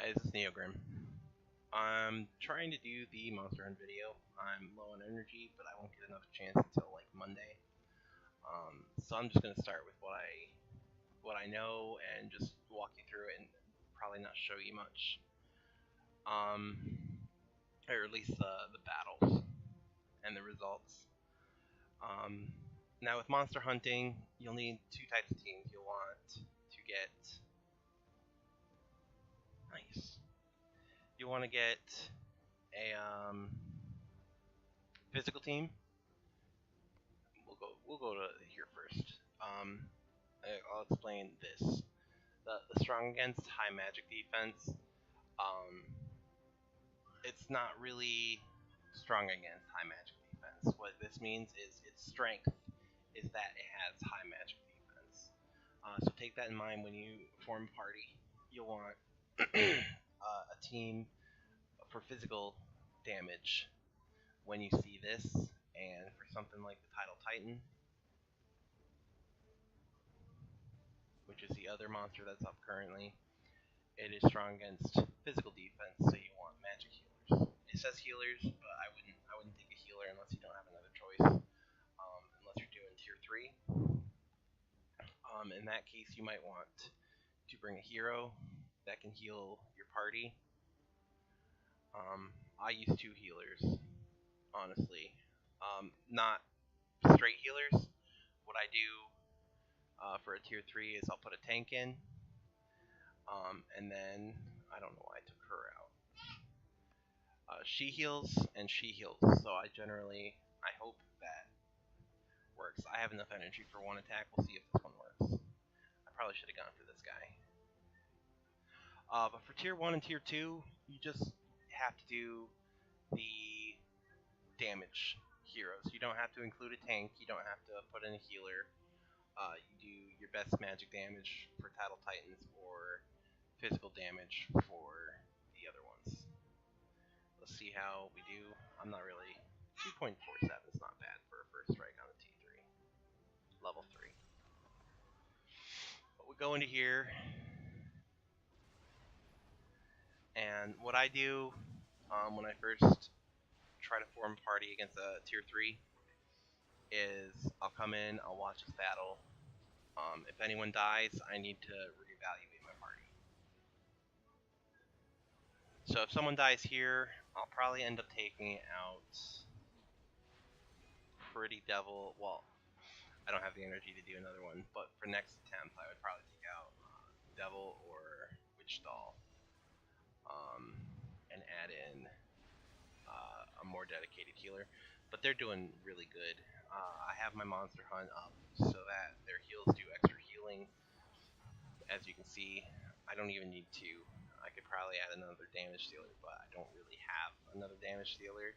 guys, it's Neogrim. I'm trying to do the Monster Hunt video. I'm low on energy, but I won't get enough chance until like Monday. So I'm just gonna start with what I know and just walk you through it and probably not show you much. Or at least the battles and the results. Now with monster hunting, you'll need two types of teams. You'll want to get nice. You want to get a physical team. We'll go to here first. I'll explain this. The strong against high magic defense. It's not really strong against high magic defense. What this means is its strength is that it has high magic defense. So take that in mind when you form a party. You'll want a team for physical damage when you see this, and for something like the Tidal Titan, which is the other monster that's up currently, it is strong against physical defense, so you want magic healers. It says healers, but I wouldn't take a healer unless you don't have another choice. Unless you're doing tier 3. In that case, you might want to bring a hero that can heal your party. I use 2 healers, honestly. Not straight healers. What I do for a tier 3 is I'll put a tank in, and then I don't know why I took her out. She heals and she heals, so I hope that works. I have enough energy for one attack. We'll see if this one works. I probably should have gone for this guy. But for tier 1 and tier 2, you just have to do the damage heroes. You don't have to include a tank. You don't have to put in a healer. You do your best magic damage for Tidal Titans or physical damage for the other ones. Let's see how we do. I'm not really... 2.47 is not bad for a first strike on the T3. Level 3. But we go into here, and what I do when I first try to form a party against a tier 3 is I'll come in, I'll watch this battle. If anyone dies, I need to reevaluate my party. So if someone dies here, I'll probably end up taking out Pretty Devil. Well, I don't have the energy to do another one, but for next attempt, I would probably take out Devil or Witch Doll, and add in a more dedicated healer. But they're doing really good. I have my Monster Hunt up so that their heals do extra healing. As you can see, I don't even need 2. I could probably add another damage dealer, but I don't really have another damage dealer.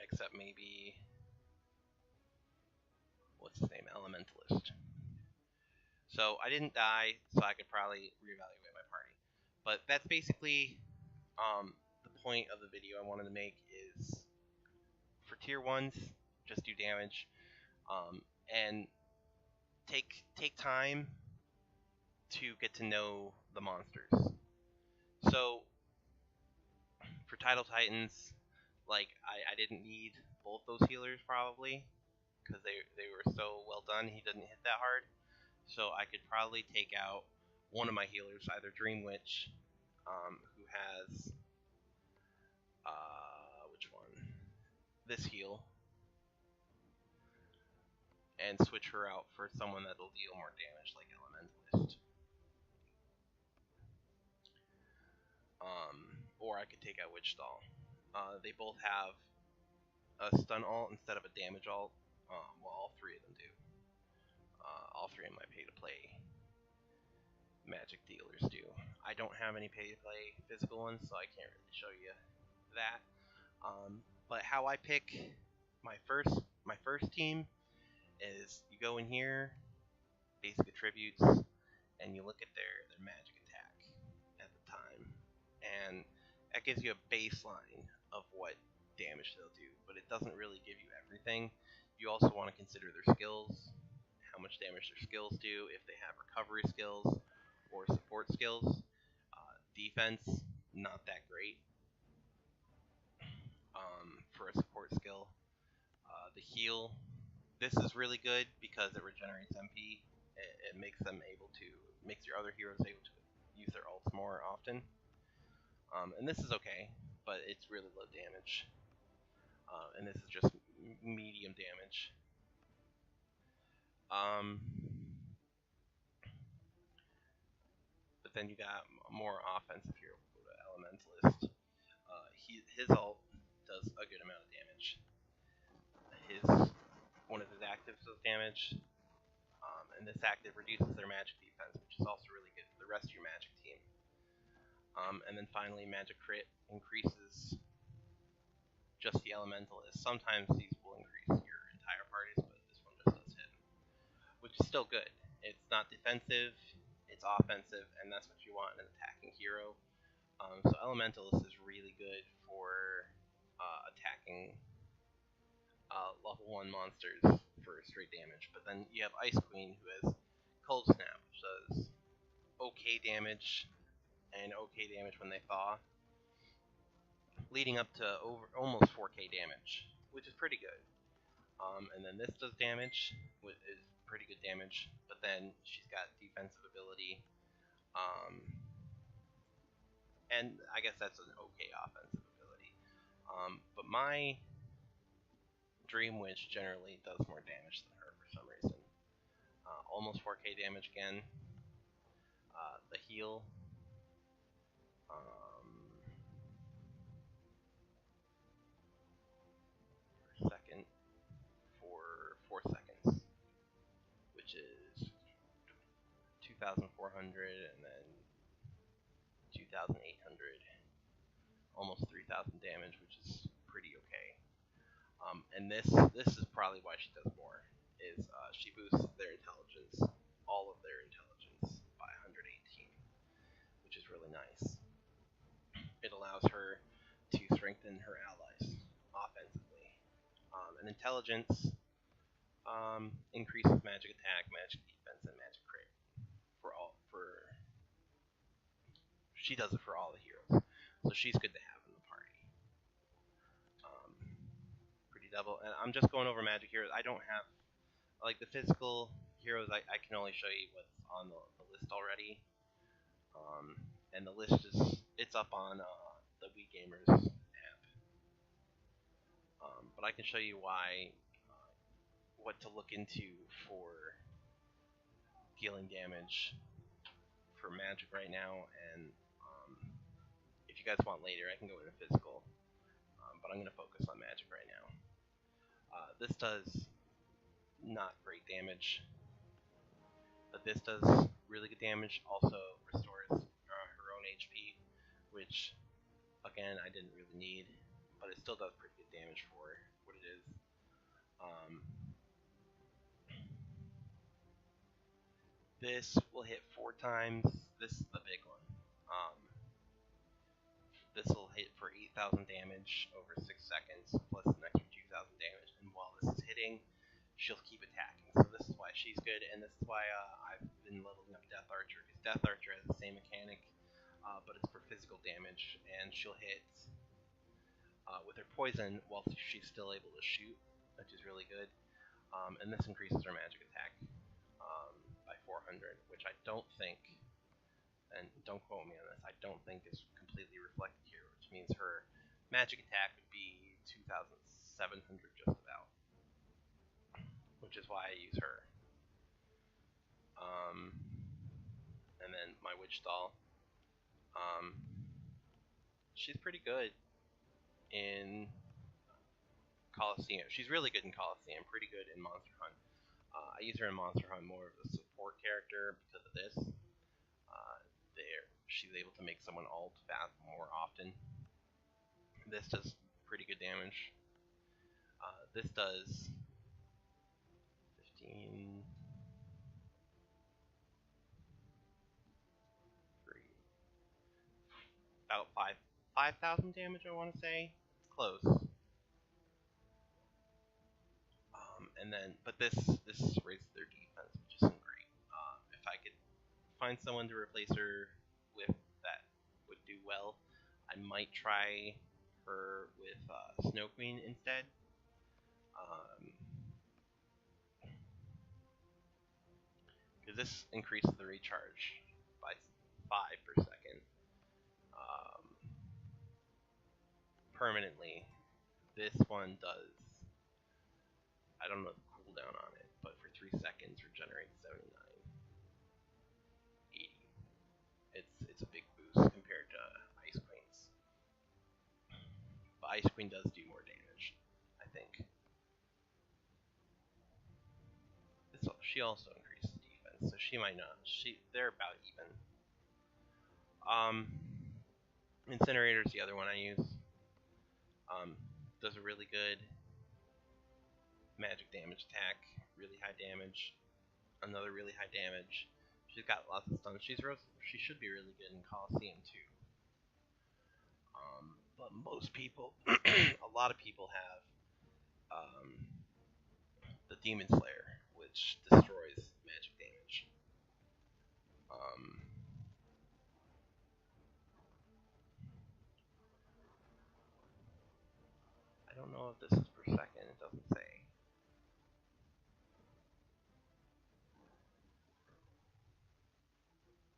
Except maybe... what's his name? Elementalist. So I didn't die, so I could probably reevaluate my party. But that's basically the point of the video I wanted to make is for tier 1s, just do damage, and take time to get to know the monsters. So for Tidal Titans, like I didn't need both those healers probably because they were so well done. He didn't hit that hard, so I could probably take out one of my healers, either Dream Witch, who has which one? This heal, and switch her out for someone that'll deal more damage, like Elementalist. Or I could take out Witch Doll. They both have a stun ult instead of a damage ult. Well, all 3 of them do. All 3 of my pay-to-play magic dealers do. I don't have any pay-to-play physical ones, so I can't really show you that. But how I pick my first team is you go in here, basic attributes, and you look at their magic attack at the time, and that gives you a baseline of what damage they'll do, but it doesn't really give you everything. You also want to consider their skills, how much damage their skills do, if they have recovery skills, or support skills. Defense, not that great for a support skill. The heal, this is really good because it regenerates MP. It makes makes your other heroes able to use their ults more often. And this is okay, but it's really low damage. And this is just medium damage. But then you got more offensive hero. We'll go to Elementalist. His ult does a good amount of damage. One of his actives does damage, and this active reduces their magic defense, which is also really good for the rest of your magic team. And then finally, magic crit increases just the Elementalist. Sometimes these will increase your entire parties, but this one just does hit, which is still good. It's not defensive, it's offensive, and that's what you want in an attacking hero. So Elementalist is really good for attacking level 1 monsters for straight damage. But then you have Ice Queen, who has Cold Snap, which does okay damage, and okay damage when they thaw, leading up to almost 4k damage, which is pretty good. And then this does damage, which is pretty good damage, but then she's got defensive ability, and I guess that's an okay offensive ability. But my Dream Witch generally does more damage than her for some reason. Almost 4k damage again. The heal. Second for 4 seconds, which is 2,400 and then 2,800, almost 3,000 damage, which is pretty okay. And this is probably why she does more. Is she boosts their intelligence, all of their intelligence, by 118, which is really nice. It allows her to strengthen her allies offensively. And intelligence increases magic attack, magic defense, and magic crit. She does it for all the heroes, so she's good to have in the party. Pretty double, and I'm just going over magic heroes. I don't have like the physical heroes. I can only show you what's on the list already. And the list it's up on the Wii Gamers app. But I can show you what to look into for dealing damage for magic right now, and if you guys want later, I can go into physical. But I'm going to focus on magic right now. This does not great damage, but this does really good damage. Also restores her own HP, which again I didn't really need, but it still does pretty good damage for what it is. This will hit 4 times. This is the big one. This will hit for 8,000 damage over 6 seconds, plus an extra 2,000 damage. And while this is hitting, she'll keep attacking. So this is why she's good, and this is why I've been leveling up Death Archer, because Death Archer has the same mechanic, but it's for physical damage, and she'll hit with her poison while she's still able to shoot, which is really good. And this increases her magic attack by 400, which I don't think, and don't quote me on this, I don't think is completely reflected here, which means her magic attack would be 2,700 just about, which is why I use her. And then my Witch Doll, she's pretty good in Coliseum. She's really good in Coliseum, pretty good in Monster Hunt. I use her in Monster Hunt more of a support character because of this. She's able to make someone ult fast more often. This does pretty good damage. This does 15, 3, about 5,000 damage, I want to say. It's close. And then, but this raises their defense, which isn't great. If I could find someone to replace her with that would do well, I might try her with Snow Queen instead. Because this increases the recharge by 5 per second permanently. This one does, I don't know the cooldown on it, but for 3 seconds regenerates 79, 80. It's a big boost compared to Ice Queen's. But Ice Queen does do more damage, I think. She also increases defense, so she might not. They're about even. Incinerator's the other one I use. Does a really good magic damage attack, really high damage, another really high damage. She's got lots of stuns. She should be really good in Coliseum too. But most people, a lot of people have the Demon Slayer, which destroys magic damage. I don't know if this is per second. It doesn't say.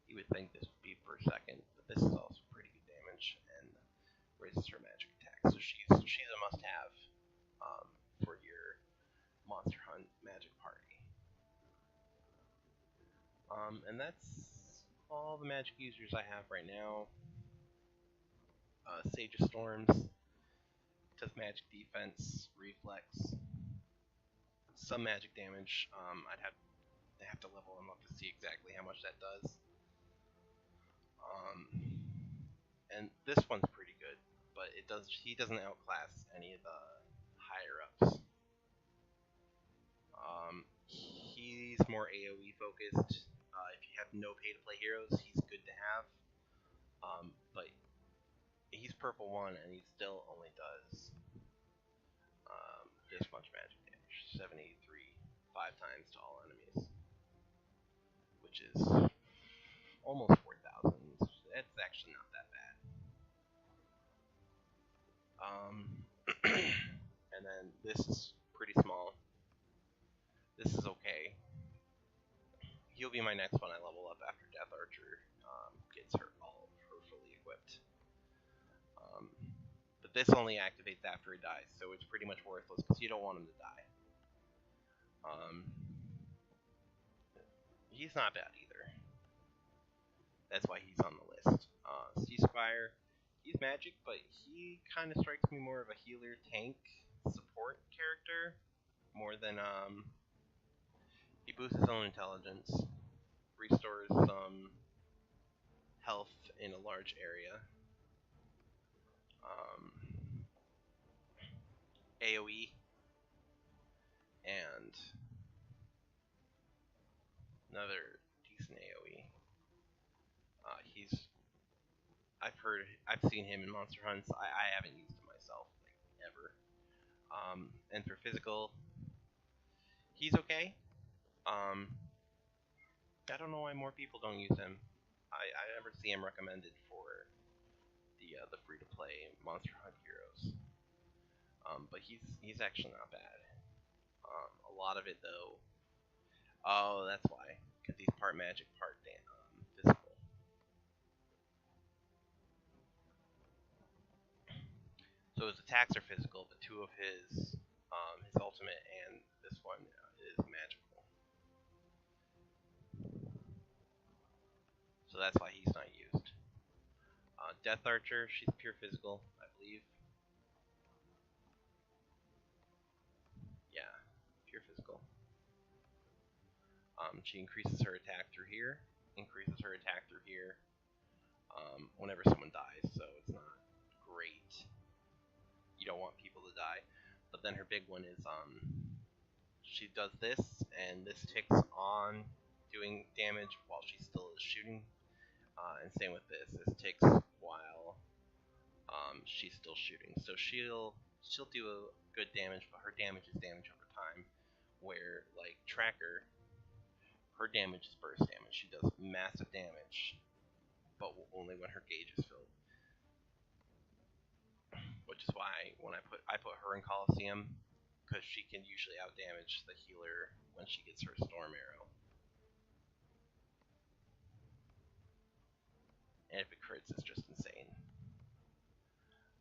You would think this would be per second, but this is also pretty good damage and raises her magic attack. So she's a must-have for your Monster Hunt magic party. And that's all the magic users I have right now. Sage of Storms does magic defense, reflex, some magic damage. I'd have to level them up to see exactly how much that does. And this one's pretty good, but he doesn't outclass any of the higher ups. He's more AoE focused. If you have no pay to play heroes, he's good to have. But he's purple 1 and he still only does this much magic damage, 73, 5 times to all enemies, which is almost 4,000. It's actually not that bad. And then this is pretty small. This is okay. He'll be my next one I level up after Death Archer gets her fully equipped. But this only activates after he dies, so it's pretty much worthless because you don't want him to die. He's not bad either. That's why he's on the list. Ceasefire, he's magic, but he kind of strikes me more of a healer, tank, support character, more than he boosts his own intelligence, restores some health in a large area. AoE and another decent AoE. I've seen him in Monster Hunts. I haven't used him myself, like, ever. And for physical, he's okay. I don't know why more people don't use him. I never see him recommended for the free-to-play Monster Hunt heroes. But he's actually not bad. A lot of it though. Oh, that's why. Because he's part magic, part physical. So his attacks are physical, but 2 of his ultimate and this one is magical. So that's why he's not used. Death Archer, she's pure physical, I believe. Yeah, pure physical. She increases her attack through here, increases her attack through here whenever someone dies, so it's not great. You don't want people to die. But then her big one is she does this, and this ticks on doing damage while she still is shooting. And same with this. This ticks while she's still shooting. So she'll do a good damage, but her damage is damage over time. Where like Tracker, her damage is burst damage. She does massive damage, but only when her gauge is filled. Which is why when I put her in Coliseum, because she can usually outdamage the healer when she gets her Storm Arrow. And if it crits, it's just insane.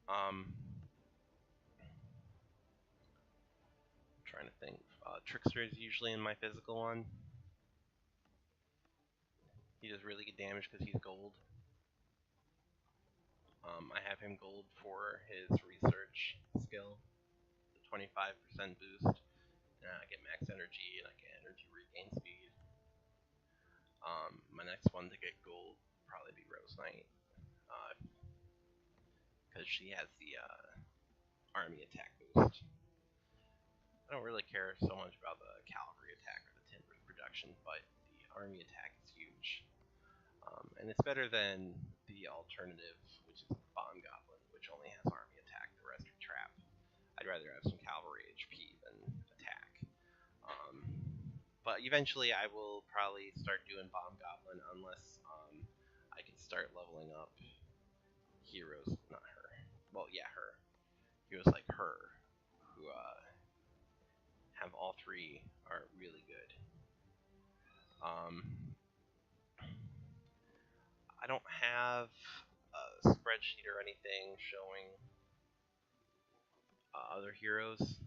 I'm trying to think. Trickster is usually in my physical one. He does really good damage because he's gold. I have him gold for his research skill, the 25% boost. I get max energy and I get energy regain speed. My next one to get gold will probably be Rose Knight, because she has the army attack boost. I don't really care so much about the cavalry attack or the timber production, but the army attack is huge. And it's better than the alternative, which is Bomb Goblin, which only has army attack, the rest are trap. I'd rather have some cavalry HP than attack. But eventually I will probably start doing Bomb Goblin unless I can start leveling up heroes, not her. Well, yeah, her. Heroes like her, who have all three, are really good. I don't have a spreadsheet or anything showing other heroes.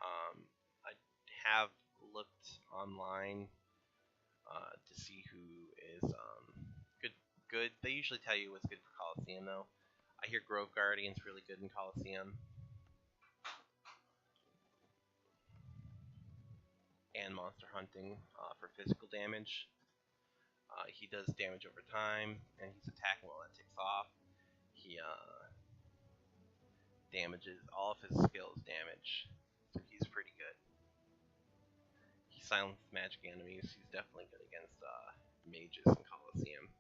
I have looked online to see who is good. They usually tell you what's good for Coliseum, though. I hear Grove Guardian's really good in Coliseum. And Monster Hunting for physical damage. He does damage over time, and he's attacking while it ticks off. He damages all of his skills damage, so he's pretty good. He silences magic enemies. He's definitely good against mages in Coliseum,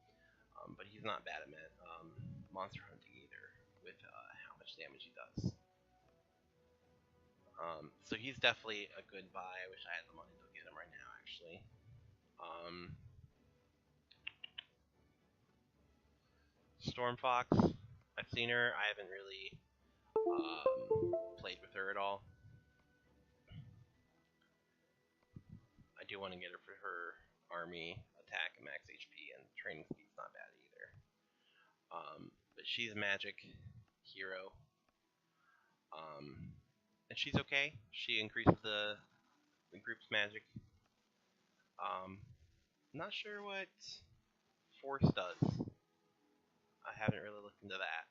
but he's not bad at monster hunting either, with how much damage he does. So he's definitely a good buy. I wish I had the money to get him right now, actually. Stormfox, I've seen her. I haven't really played with her at all. I do want to get her for her army attack and max HP, and training speed's not bad either. But she's a magic hero. And she's okay. She increases the group's magic. Not sure what Force does. I haven't really looked into that.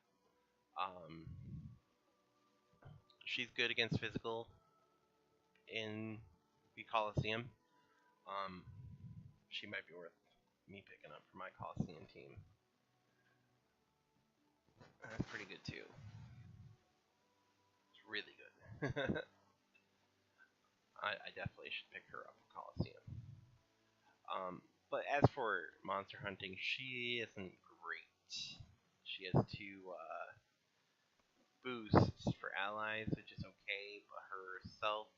She's good against physical in the Coliseum. She might be worth me picking up for my Coliseum team. That's pretty good too. It's really good. I definitely should pick her up for Coliseum. But as for monster hunting, she isn't great. She has 2 boosts for allies, which is okay, but herself,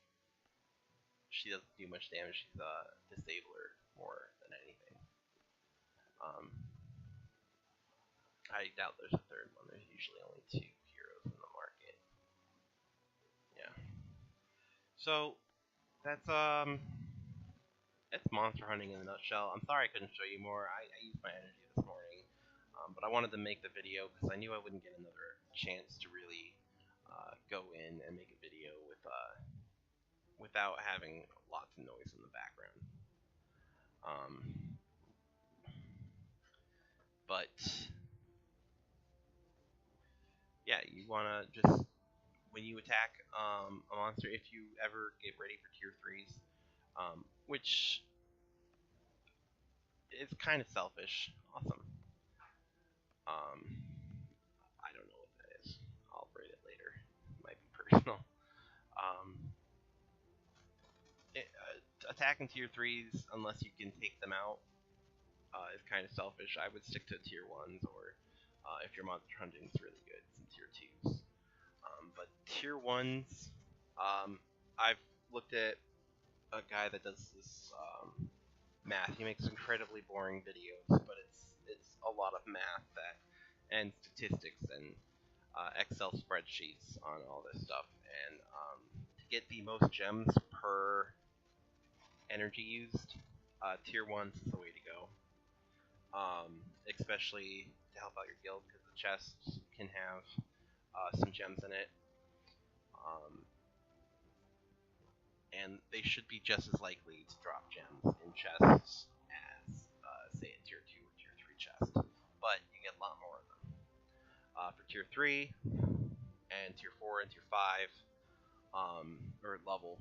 she doesn't do much damage. She's a disabler more than anything. I doubt there's a third one. There's usually only 2 heroes in the market. Yeah. So that's monster hunting in a nutshell. I'm sorry I couldn't show you more. I used my energy this morning, but I wanted to make the video because I knew I wouldn't get another chance to really go in and make a video without having lots of noise in the background. But yeah, you wanna just, when you attack a monster, if you ever get ready for tier 3s, which is kind of selfish. Awesome. I don't know what that is. I'll rate it later. It might be personal. Attacking tier 3s, unless you can take them out, is kind of selfish. I would stick to tier 1s, or if your monster hunting is really good, some tier 2s. But tier 1s, I've looked at a guy that does this math. He makes incredibly boring videos, but it's a lot of math and statistics and Excel spreadsheets on all this stuff. And to get the most gems per energy used, tier 1's is the way to go. Especially to help out your guild, because the chests can have some gems in it. And they should be just as likely to drop gems in chests as, say, a tier 2 or tier 3 chest. But you get a lot more of them. For tier 3 and tier 4 and tier 5, or level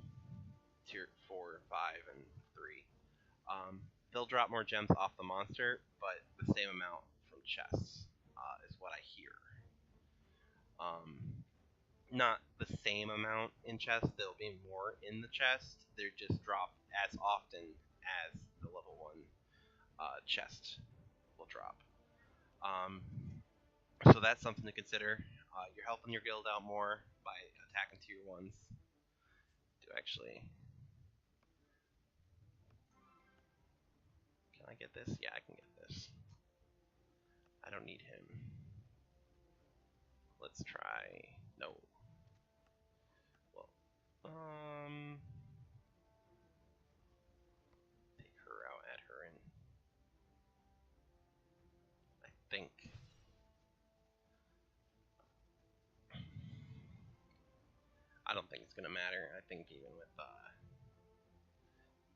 tier 4, 5, and 3, they'll drop more gems off the monster, but the same amount from chests, is what I hear. Not the same amount in chests, there'll be more in the chest, they're just dropped as often as the level 1 chest will drop. So that's something to consider. You're helping your guild out more by attacking tier 1s. Can I get this? Yeah, I can get this. I don't need him. Let's try... No. Well, take her out, add her in. I think. I don't think it's gonna matter. I think even with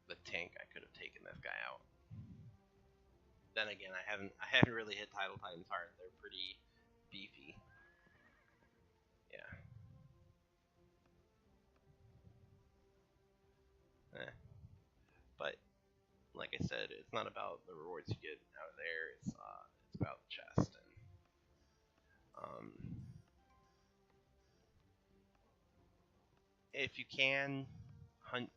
the tank, I could have taken this guy out. Then again, I haven't really hit Tidal Titans hard. They're pretty beefy. Yeah. But like I said, it's not about the rewards you get out of there. It's about the chest. And if you can hunt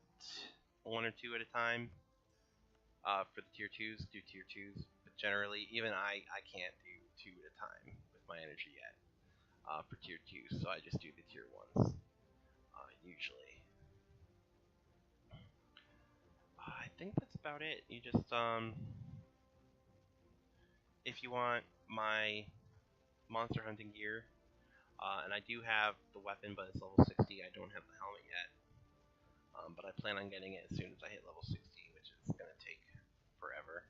1 or 2 at a time, for the tier 2s, do tier 2s. But generally, even I can't do 2 at a time with my energy yet, for tier 2s, so I just do the tier 1s, usually. I think that's about it. You just, if you want my monster hunting gear, and I do have the weapon, but it's level 60, I don't have the helmet yet, but I plan on getting it as soon as I hit level 60, which is going to take forever.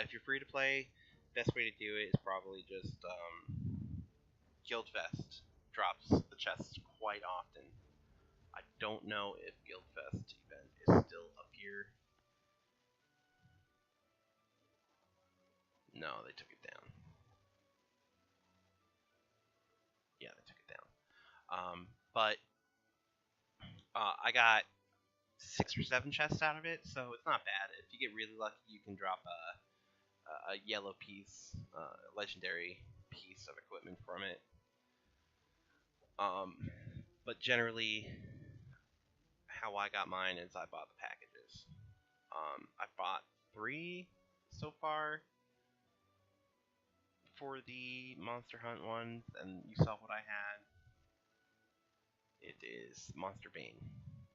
If you're free to play, best way to do it is probably just, Guildfest drops the chests quite often. I don't know if Guildfest event is still up here. No, they took it down. Yeah, they took it down. But I got 6 or 7 chests out of it, so it's not bad. If you get really lucky, you can drop a yellow piece, legendary piece of equipment from it. But generally, how I got mine is I bought the packages. I bought 3 so far for the Monster Hunt ones, and you saw what I had. It is Monster Bane.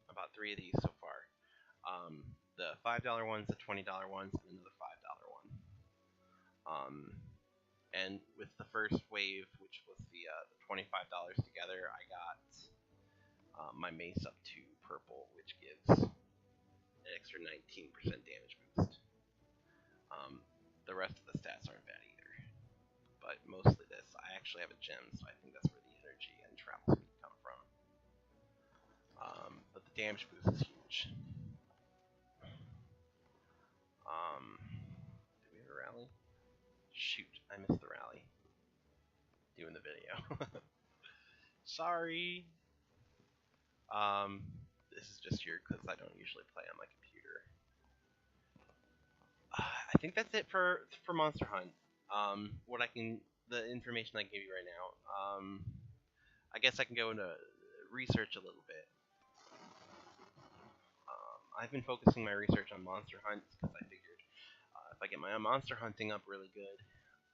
I bought 3 of these so far. The $5 ones, the $20 ones, and another $5 one. And with the first wave, which was the $25 together, I got my mace up to purple, which gives an extra 19% damage boost. The rest of the stats aren't bad either, but mostly this. I actually have a gem, so I think that's where the energy and travel speed come from. But the damage boost is huge. Do we have a rally? Shoot, I missed the rally. Doing the video. Sorry. This is just here because I don't usually play on my computer. I think that's it for Monster Hunt. The information I gave you right now. I guess I can go into research a little bit. I've been focusing my research on monster hunts because I figured if I get my monster hunting up really good,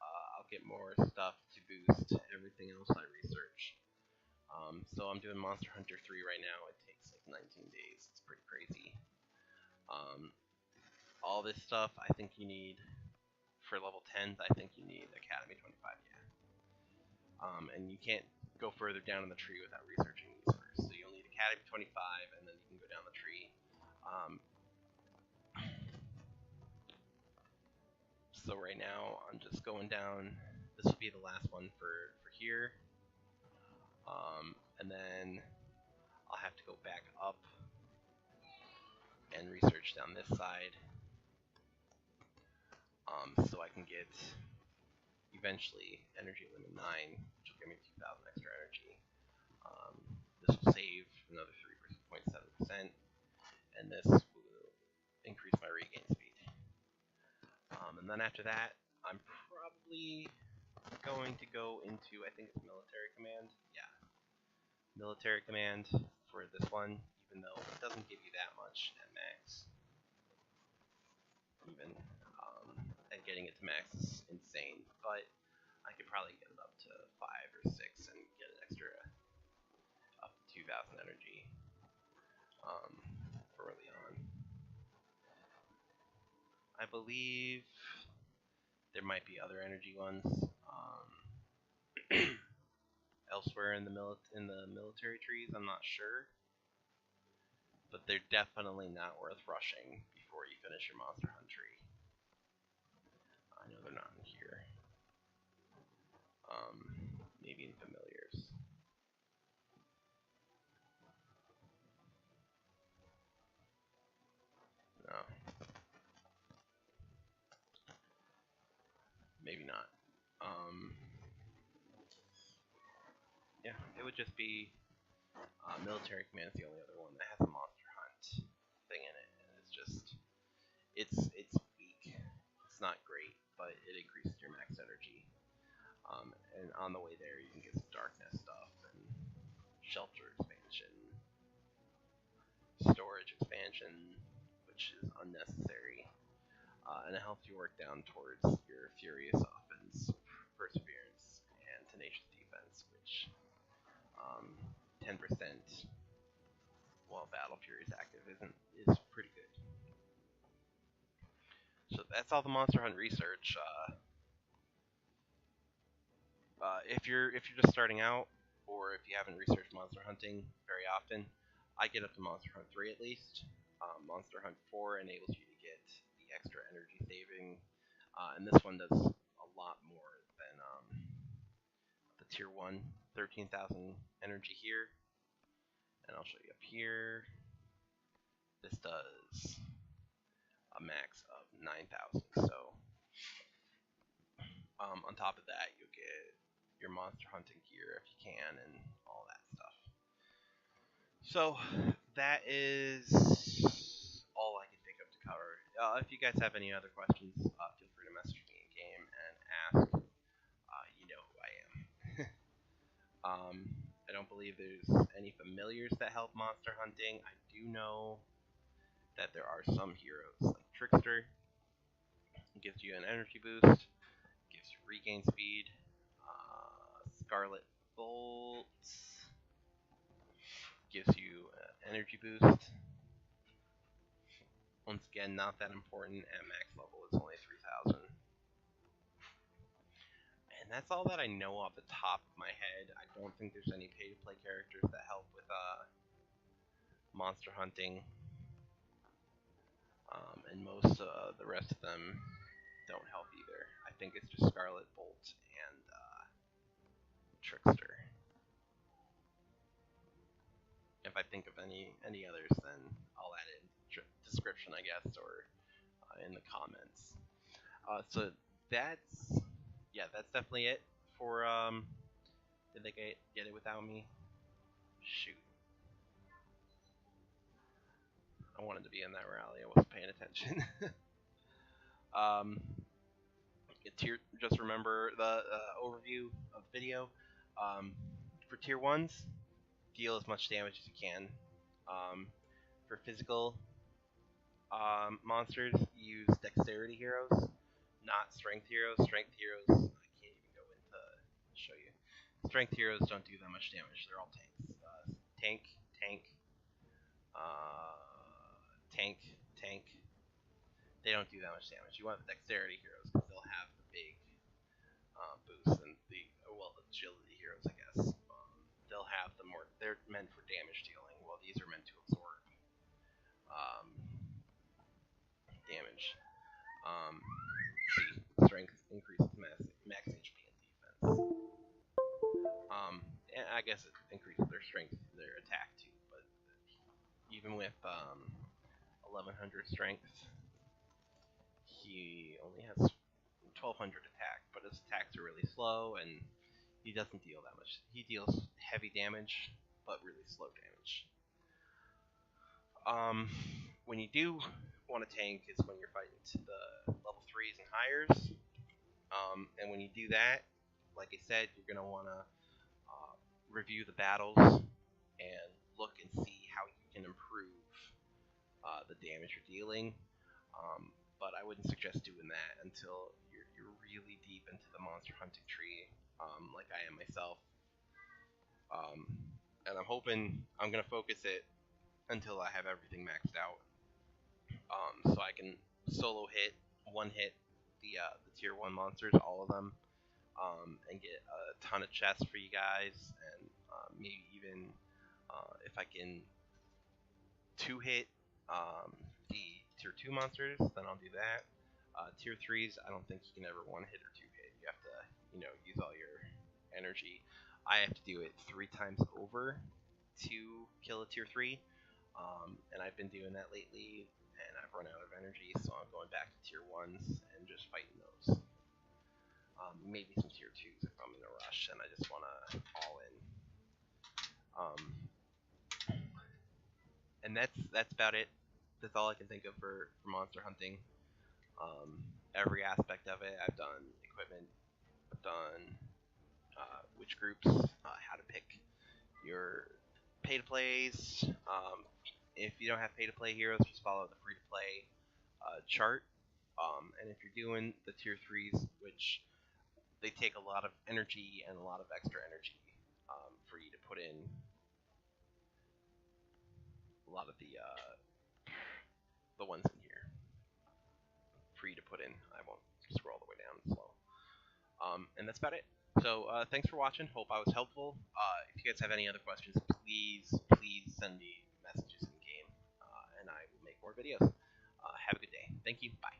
I'll get more stuff to boost everything else I research. So I'm doing Monster Hunter 3 right now. It takes like 19 days. It's pretty crazy. Um, all this stuff, I think you need for level 10s. I think you need Academy 25. Yeah. And you can't go further down in the tree without researching these first. So you'll need Academy 25, and then you can go down the tree. So right now, I'm just going down. This will be the last one for here. And then I'll have to go back up and research down this side. So I can get eventually energy limit 9, which will give me 2,000 extra energy. This will save another 3.7%, and this will increase my regain speed. And then after that, I'm probably going to go into, I think it's military command. Yeah, military command for this one, even though it doesn't give you that much at max. Even and getting it to max is insane, but I could probably get it up to 5 or 6 and get an extra up to 2,000 energy early on. I believe there might be other energy ones elsewhere in the military trees. I'm not sure, but they're definitely not worth rushing before you finish your monster hunt tree. I know they're not in here. Maybe in familiars. No. Maybe not. Yeah, it would just be military command is the only other one that has a monster hunt thing in it, and it's just it's weak. It's not great, but it increases your max energy. And on the way there, you can get some darkness stuff and shelter expansion, storage expansion, which is unnecessary, and it helps you work down towards your furious offense, perseverance, and tenacious defense, which 10% while Battle Fury is active is pretty good. So that's all the Monster Hunt research. If you're just starting out, or if you haven't researched monster hunting very often, I get up to Monster Hunt 3 at least. Monster Hunt 4 enables you to get the extra energy saving, and this one does a lot more than the Tier 1, 13,000 energy here, and I'll show you up here. This does a max of 9,000, so on top of that, you'll get your monster hunting gear if you can, and all that stuff. So that is all I can think of to cover. If you guys have any other questions, feel free to message me in game and ask. You know who I am. I don't believe there's any familiars that help monster hunting. I do know that there are some heroes, like Trickster. It gives you an energy boost, gives you regain speed. Scarlet Bolt gives you energy boost. Once again, not that important. At max level, it's only 3,000. And that's all that I know off the top of my head. I don't think there's any pay-to-play characters that help with monster hunting. And most the rest of them don't help either. I think it's just Scarlet Bolt and Trickster. If I think of any others, then I'll add it in description, I guess, or in the comments. So that's definitely it for did they get it without me? Shoot. I wanted to be in that rally. I wasn't paying attention. Just remember the overview of the video. For tier 1s, deal as much damage as you can. For physical monsters, use dexterity heroes, not strength heroes. Strength heroes, I can't even go into show you. Strength heroes don't do that much damage. They're all tanks. Tank, tank, they don't do that much damage. You want the dexterity heroes because they'll have the big boost, and the agility heroes, I guess. They'll have the more. They're meant for damage dealing, while these are meant to absorb damage. See, strength increases max HP and defense. And I guess it increases their strength, their attack too. But even with 1100 strength, he only has 1200 attack. But his attacks are really slow, and he doesn't deal that much. He deals heavy damage, but really slow damage. When you do want to tank is when you're fighting to the level 3s and higher. And when you do that, like I said, you're going to want to review the battles and look and see how you can improve the damage you're dealing. But I wouldn't suggest doing that until you're really deep into the monster hunting tree, like I am myself. And I'm hoping I'm going to focus it until I have everything maxed out, so I can solo hit, one hit the tier 1 monsters, all of them, and get a ton of chests for you guys, and maybe even if I can 2-hit the tier 2 monsters, then I'll do that. Tier 3s, I don't think you can ever 1-hit or 2-hit. You have to, use all your energy. I have to do it 3 times over to kill a tier 3. And I've been doing that lately, and I've run out of energy, so I'm going back to tier 1s and just fighting those. Maybe some tier 2s if I'm in a rush and I just want to all in. And that's about it. That's all I can think of for monster hunting. Every aspect of it. I've done equipment, I've done which groups, how to pick your pay-to-plays. If you don't have pay-to-play heroes, just follow the free-to-play chart. And if you're doing the tier 3s, which they take a lot of energy and a lot of extra energy for you to put in a lot of the ones in here for you to put in. I won't scroll all the way down slow. And that's about it. So thanks for watching. Hope I was helpful. If you guys have any other questions, please send me messages in game, and I will make more videos. Have a good day. Thank you. Bye.